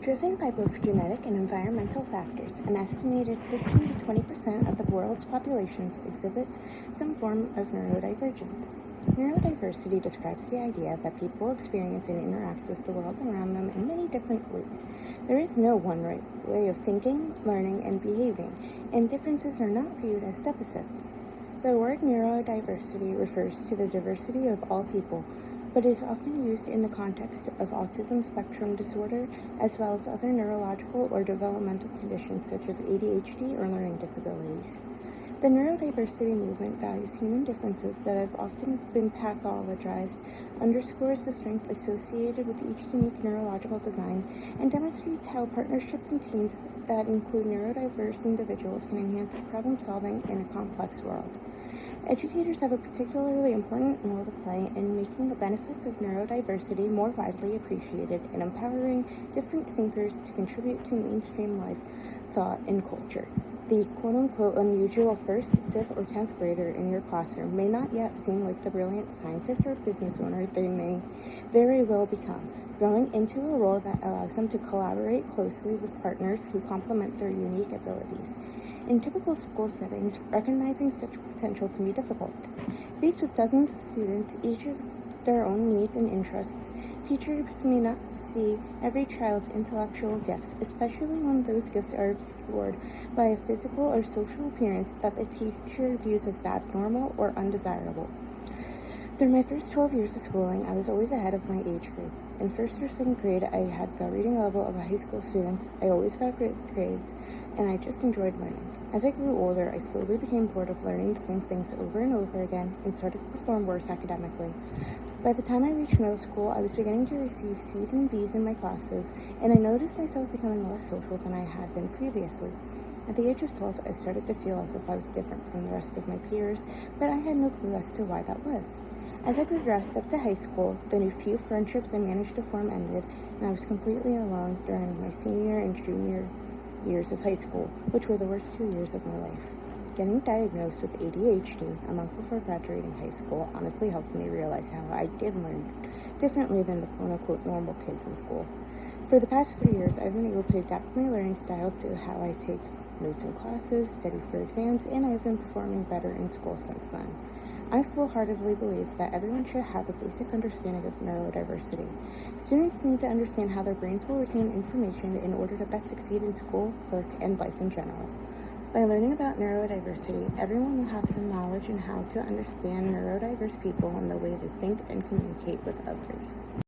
Driven by both genetic and environmental factors, an estimated 15 to 20% of the world's populations exhibits some form of neurodivergence. Neurodiversity describes the idea that people experience and interact with the world around them in many different ways. There is no one right way of thinking, learning, and behaving, and differences are not viewed as deficits. The word neurodiversity refers to the diversity of all people, but is often used in the context of autism spectrum disorder, as well as other neurological or developmental conditions such as ADHD or learning disabilities. The neurodiversity movement values human differences that have often been pathologized, underscores the strength associated with each unique neurological design, and demonstrates how partnerships and teams that include neurodiverse individuals can enhance problem solving in a complex world. Educators have a particularly important role to play in making the benefits of neurodiversity more widely appreciated and empowering different thinkers to contribute to mainstream life, thought, and culture. The quote-unquote unusual 1st, 5th, or 10th grader in your classroom may not yet seem like the brilliant scientist or business owner they may very well become, growing into a role that allows them to collaborate closely with partners who complement their unique abilities. In typical school settings, recognizing such potential can be difficult. Faced with dozens of students, each of their own needs and interests, teachers may not see every child's intellectual gifts, especially when those gifts are obscured by a physical or social appearance that the teacher views as abnormal or undesirable. Through my first 12 years of schooling, I was always ahead of my age group. In 1st or 2nd grade, I had the reading level of a high school student. I always got good grades, and I just enjoyed learning. As I grew older, I slowly became bored of learning the same things over and over again and started to perform worse academically. By the time I reached middle school, I was beginning to receive C's and B's in my classes, and I noticed myself becoming less social than I had been previously. At the age of 12, I started to feel as if I was different from the rest of my peers, but I had no clue as to why that was. As I progressed up to high school, the few friendships I managed to form ended, and I was completely alone during my senior and junior years of high school, which were the worst 2 years of my life. Getting diagnosed with ADHD a month before graduating high school honestly helped me realize how I did learn differently than the quote-unquote normal kids in school. For the past 3 years, I've been able to adapt my learning style to how I take notes in classes, study for exams, and I've been performing better in school since then. I full-heartedly believe that everyone should have a basic understanding of neurodiversity. Students need to understand how their brains will retain information in order to best succeed in school, work, and life in general. By learning about neurodiversity, everyone will have some knowledge in how to understand neurodiverse people and the way they think and communicate with others.